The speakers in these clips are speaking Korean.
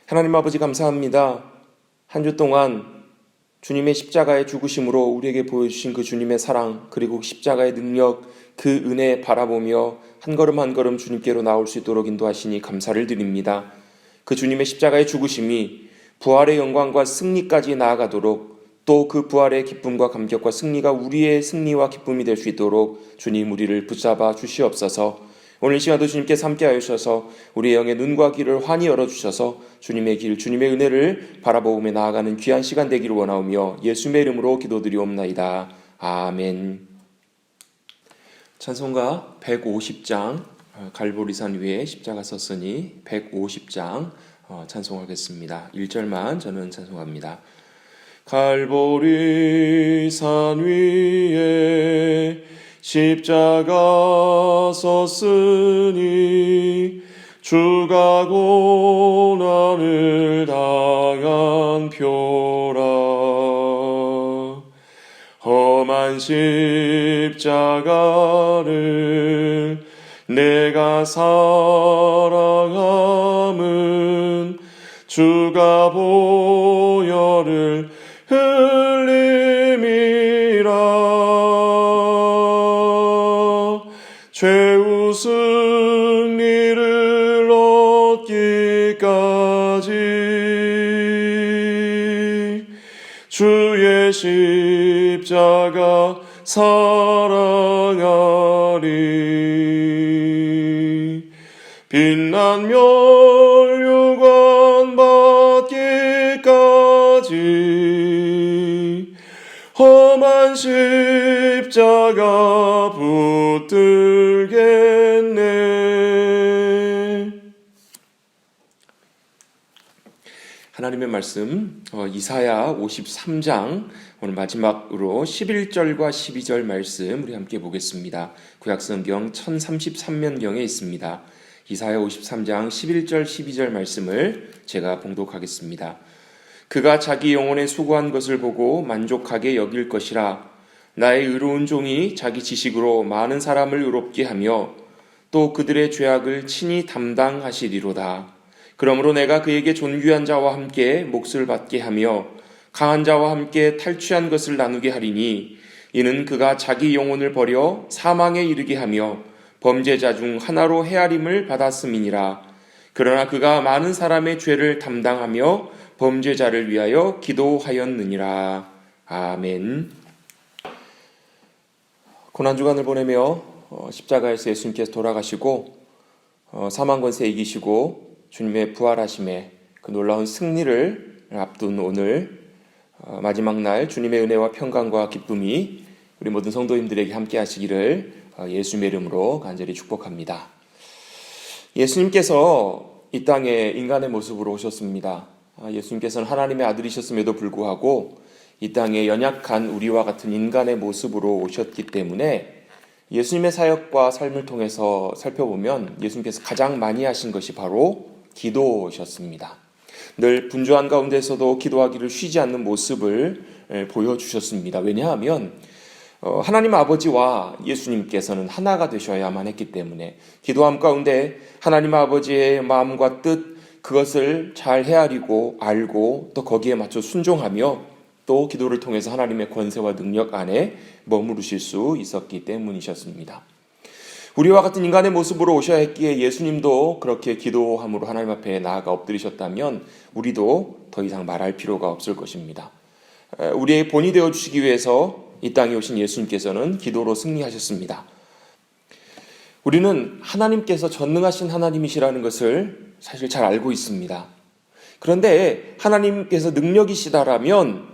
하나님 아버지 감사합니다. 한 주 동안 주님의 십자가의 죽으심으로 우리에게 보여주신 그 주님의 사랑, 그리고 십자가의 능력, 그 은혜 바라보며 한 걸음 한 걸음 주님께로 나올 수 있도록 인도하시니 감사를 드립니다. 그 주님의 십자가의 죽으심이 부활의 영광과 승리까지 나아가도록, 또 그 부활의 기쁨과 감격과 승리가 우리의 승리와 기쁨이 될 수 있도록 주님 우리를 붙잡아 주시옵소서. 오늘 이 시간도 주님께서 함께하여 주셔서 우리의 영의 눈과 귀를 환히 열어주셔서 주님의 길, 주님의 은혜를 바라보며 나아가는 귀한 시간 되기를 원하오며 예수님의 이름으로 기도드리옵나이다. 아멘. 찬송가 150장, 갈보리산 위에 십자가 섰으니 150장 찬송하겠습니다. 1절만 저는 찬송합니다. 갈보리산 위에 십자가 섰으니 주가 고난을 당한 표라. 험한 십자가를 내가 사랑함은 주가 보혈을 최후 승리를 얻기까지 주의 십자가 사랑하리. 빛난 멸류관 받기까지 험한 십자가 붙들겠네. 하나님의 말씀 이사야 53장 오늘 마지막으로 11절과 12절 말씀 우리 함께 보겠습니다. 구약성경 1033면경에 있습니다. 이사야 53장 11절 12절 말씀을 제가 봉독하겠습니다. 그가 자기 영혼에 수고한 것을 보고 만족하게 여길 것이라. 나의 의로운 종이 자기 지식으로 많은 사람을 의롭게 하며 또 그들의 죄악을 친히 담당하시리로다. 그러므로 내가 그에게 존귀한 자와 함께 몫을 받게 하며 강한 자와 함께 탈취한 것을 나누게 하리니 이는 그가 자기 영혼을 버려 사망에 이르게 하며 범죄자 중 하나로 헤아림을 받았음이니라. 그러나 그가 많은 사람의 죄를 담당하며 범죄자를 위하여 기도하였느니라. 아멘. 고난주간을 보내며 십자가에서 예수님께서 돌아가시고 사망 권세 이기시고 주님의 부활하심에 그 놀라운 승리를 앞둔 오늘 마지막 날 주님의 은혜와 평강과 기쁨이 우리 모든 성도님들에게 함께 하시기를 예수님의 이름으로 간절히 축복합니다. 예수님께서 이 땅에 인간의 모습으로 오셨습니다. 예수님께서는 하나님의 아들이셨음에도 불구하고 이 땅에 연약한 우리와 같은 인간의 모습으로 오셨기 때문에 예수님의 사역과 삶을 통해서 살펴보면 예수님께서 가장 많이 하신 것이 바로 기도셨습니다. 늘 분주한 가운데서도 기도하기를 쉬지 않는 모습을 보여주셨습니다. 왜냐하면 하나님 아버지와 예수님께서는 하나가 되셔야만 했기 때문에 기도함 가운데 하나님 아버지의 마음과 뜻 그것을 잘 헤아리고 알고 또 거기에 맞춰 순종하며 또 기도를 통해서 하나님의 권세와 능력 안에 머무르실 수 있었기 때문이셨습니다. 우리와 같은 인간의 모습으로 오셔야 했기에 예수님도 그렇게 기도함으로 하나님 앞에 나아가 엎드리셨다면 우리도 더 이상 말할 필요가 없을 것입니다. 우리의 본이 되어주시기 위해서 이 땅에 오신 예수님께서는 기도로 승리하셨습니다. 우리는 하나님께서 전능하신 하나님이시라는 것을 사실 잘 알고 있습니다. 그런데 하나님께서 능력이시다라면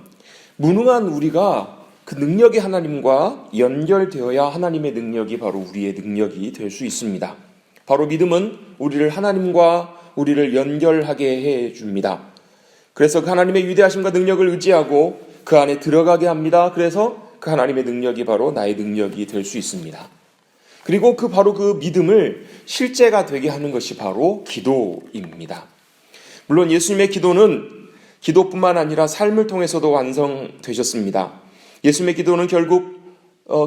무능한 우리가 그 능력의 하나님과 연결되어야 하나님의 능력이 바로 우리의 능력이 될 수 있습니다. 바로 믿음은 우리를 하나님과 우리를 연결하게 해줍니다. 그래서 그 하나님의 위대하심과 능력을 의지하고 그 안에 들어가게 합니다. 그래서 그 하나님의 능력이 바로 나의 능력이 될 수 있습니다. 그리고 바로 그 믿음을 실제가 되게 하는 것이 바로 기도입니다. 물론 예수님의 기도는 기도뿐만 아니라 삶을 통해서도 완성되셨습니다. 예수님의 기도는 결국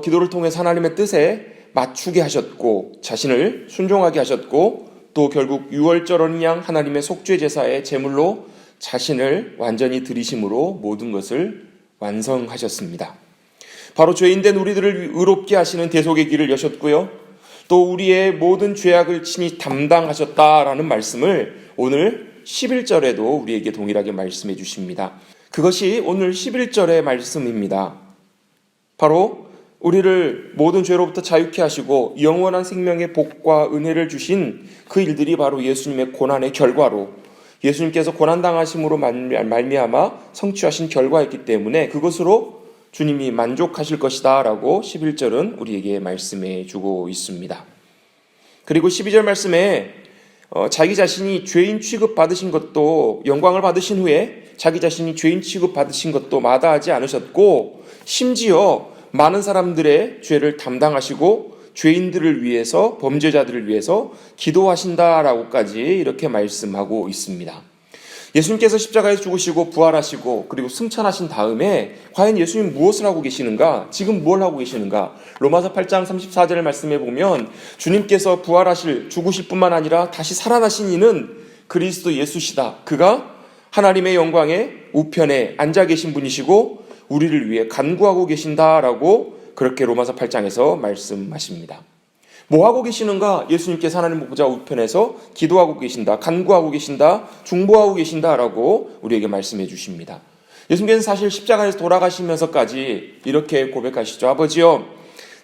기도를 통해서 하나님의 뜻에 맞추게 하셨고 자신을 순종하게 하셨고 또 결국 유월절 어린 양 하나님의 속죄 제사의 제물로 자신을 완전히 드리심으로 모든 것을 완성하셨습니다. 바로 죄인된 우리들을 의롭게 하시는 대속의 길을 여셨고요. 또 우리의 모든 죄악을 친히 담당하셨다라는 말씀을 오늘 11절에도 우리에게 동일하게 말씀해 주십니다. 그것이 오늘 11절의 말씀입니다. 바로 우리를 모든 죄로부터 자유케 하시고 영원한 생명의 복과 은혜를 주신 그 일들이 바로 예수님의 고난의 결과로, 예수님께서 고난당하심으로 말미암아 성취하신 결과였기 때문에 그것으로 주님이 만족하실 것이다 라고 11절은 우리에게 말씀해 주고 있습니다. 그리고 12절 말씀에 자기 자신이 죄인 취급 받으신 것도, 영광을 받으신 후에 자기 자신이 죄인 취급 받으신 것도 마다하지 않으셨고, 심지어 많은 사람들의 죄를 담당하시고 죄인들을 위해서, 범죄자들을 위해서 기도하신다라고까지 이렇게 말씀하고 있습니다. 예수님께서 십자가에서 죽으시고 부활하시고 그리고 승천하신 다음에 과연 예수님 무엇을 하고 계시는가? 지금 뭘 하고 계시는가? 로마서 8장 34절 말씀에 보면 주님께서 부활하실, 죽으실 뿐만 아니라 다시 살아나신 이는 그리스도 예수시다. 그가 하나님의 영광의 우편에 앉아 계신 분이시고 우리를 위해 간구하고 계신다라고 그렇게 로마서 8장에서 말씀하십니다. 뭐 하고 계시는가? 예수님께서 하나님 보좌 우편에서 기도하고 계신다, 간구하고 계신다, 중보하고 계신다라고 우리에게 말씀해 주십니다. 예수님께서는 사실 십자가에서 돌아가시면서까지 이렇게 고백하시죠. 아버지여,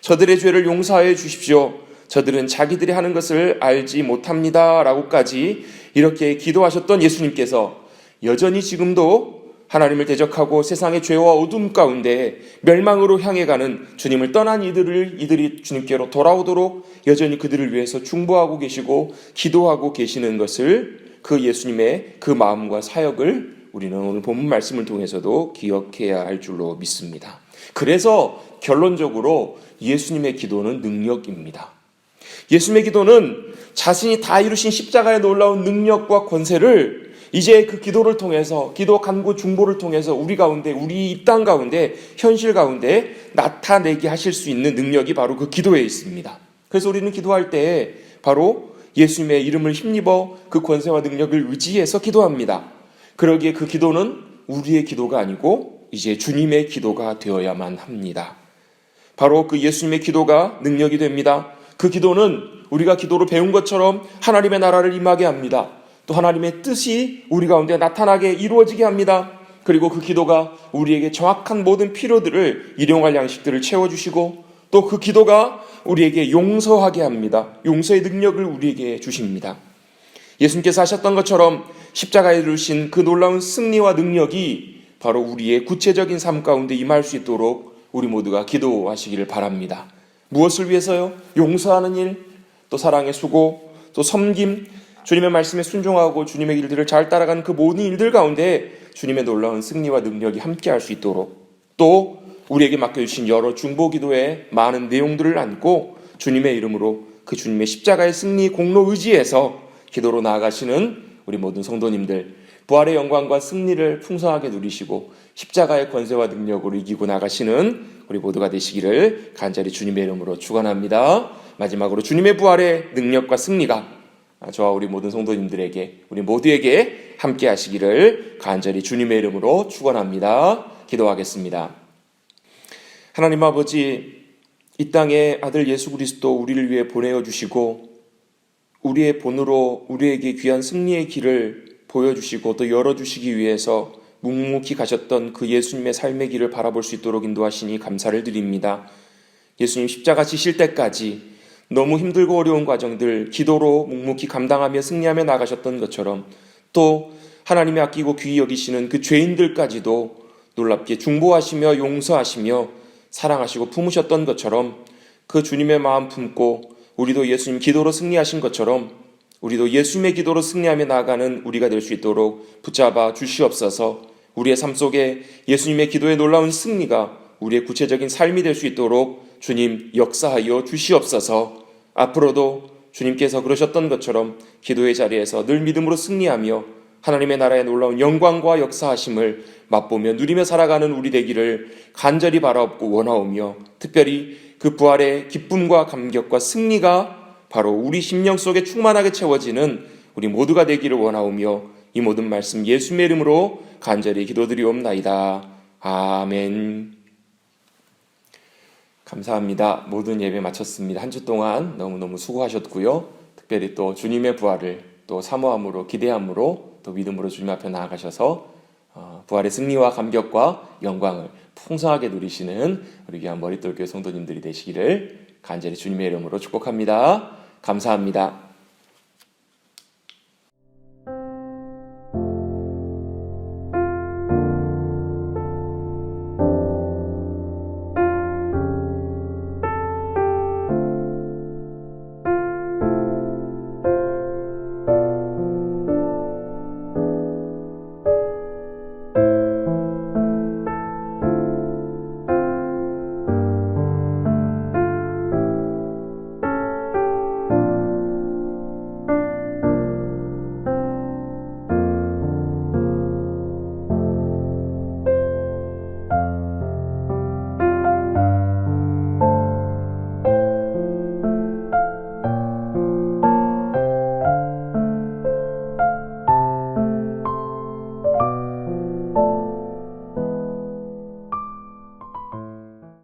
저들의 죄를 용서하여 주십시오. 저들은 자기들이 하는 것을 알지 못합니다 라고까지 이렇게 기도하셨던 예수님께서 여전히 지금도 하나님을 대적하고 세상의 죄와 어둠 가운데 멸망으로 향해 가는 주님을 떠난 이들이 주님께로 돌아오도록 여전히 그들을 위해서 중보하고 계시고 기도하고 계시는 것을, 그 예수님의 그 마음과 사역을 우리는 오늘 본문 말씀을 통해서도 기억해야 할 줄로 믿습니다. 그래서 결론적으로 예수님의 기도는 능력입니다. 예수님의 기도는 자신이 다 이루신 십자가의 놀라운 능력과 권세를 이제 그 기도를 통해서, 기도, 간구, 중보를 통해서 우리 가운데, 우리 이 땅 가운데, 현실 가운데 나타내게 하실 수 있는 능력이 바로 그 기도에 있습니다. 그래서 우리는 기도할 때 바로 예수님의 이름을 힘입어 그 권세와 능력을 의지해서 기도합니다. 그러기에 그 기도는 우리의 기도가 아니고 이제 주님의 기도가 되어야만 합니다. 바로 그 예수님의 기도가 능력이 됩니다. 그 기도는 우리가 기도로 배운 것처럼 하나님의 나라를 임하게 합니다. 또 하나님의 뜻이 우리 가운데 나타나게 이루어지게 합니다. 그리고 그 기도가 우리에게 정확한 모든 필요들을, 일용할 양식들을 채워주시고 또 그 기도가 우리에게 용서하게 합니다. 용서의 능력을 우리에게 주십니다. 예수님께서 하셨던 것처럼 십자가에 이루신 그 놀라운 승리와 능력이 바로 우리의 구체적인 삶 가운데 임할 수 있도록 우리 모두가 기도하시기를 바랍니다. 무엇을 위해서요? 용서하는 일, 또 사랑의 수고, 또 섬김, 주님의 말씀에 순종하고 주님의 일들을 잘 따라가는 그 모든 일들 가운데 주님의 놀라운 승리와 능력이 함께할 수 있도록, 또 우리에게 맡겨주신 여러 중보기도의 많은 내용들을 안고 주님의 이름으로 그 주님의 십자가의 승리 공로 의지에서 기도로 나아가시는 우리 모든 성도님들, 부활의 영광과 승리를 풍성하게 누리시고 십자가의 권세와 능력으로 이기고 나가시는 우리 모두가 되시기를 간절히 주님의 이름으로 축원합니다. 마지막으로 주님의 부활의 능력과 승리가 저와 우리 모든 성도님들에게, 우리 모두에게 함께 하시기를 간절히 주님의 이름으로 축원합니다. 기도하겠습니다. 하나님 아버지, 이 땅에 아들 예수 그리스도 우리를 위해 보내어 주시고 우리의 본으로 우리에게 귀한 승리의 길을 보여주시고 또 열어주시기 위해서 묵묵히 가셨던 그 예수님의 삶의 길을 바라볼 수 있도록 인도하시니 감사를 드립니다. 예수님 십자가 지실 때까지 너무 힘들고 어려운 과정들 기도로 묵묵히 감당하며 승리하며 나가셨던 것처럼 또 하나님이 아끼고 귀히 여기시는 그 죄인들까지도 놀랍게 중보하시며 용서하시며 사랑하시고 품으셨던 것처럼 그 주님의 마음 품고 우리도 예수님 기도로 승리하신 것처럼 우리도 예수님의 기도로 승리하며 나아가는 우리가 될 수 있도록 붙잡아 주시옵소서. 우리의 삶 속에 예수님의 기도의 놀라운 승리가 우리의 구체적인 삶이 될 수 있도록 주님 역사하여 주시옵소서. 앞으로도 주님께서 그러셨던 것처럼 기도의 자리에서 늘 믿음으로 승리하며 하나님의 나라의 놀라운 영광과 역사하심을 맛보며 누리며 살아가는 우리 되기를 간절히 바라옵고 원하오며 특별히 그 부활의 기쁨과 감격과 승리가 바로 우리 심령 속에 충만하게 채워지는 우리 모두가 되기를 원하오며 이 모든 말씀 예수님의 이름으로 간절히 기도드리옵나이다. 아멘. 감사합니다. 모든 예배 마쳤습니다. 한 주 동안 너무너무 수고하셨고요. 특별히 또 주님의 부활을 또 사모함으로 기대함으로 또 믿음으로 주님 앞에 나아가셔서 부활의 승리와 감격과 영광을 풍성하게 누리시는 우리 귀한 머릿돌교회 성도님들이 되시기를 간절히 주님의 이름으로 축복합니다. 감사합니다.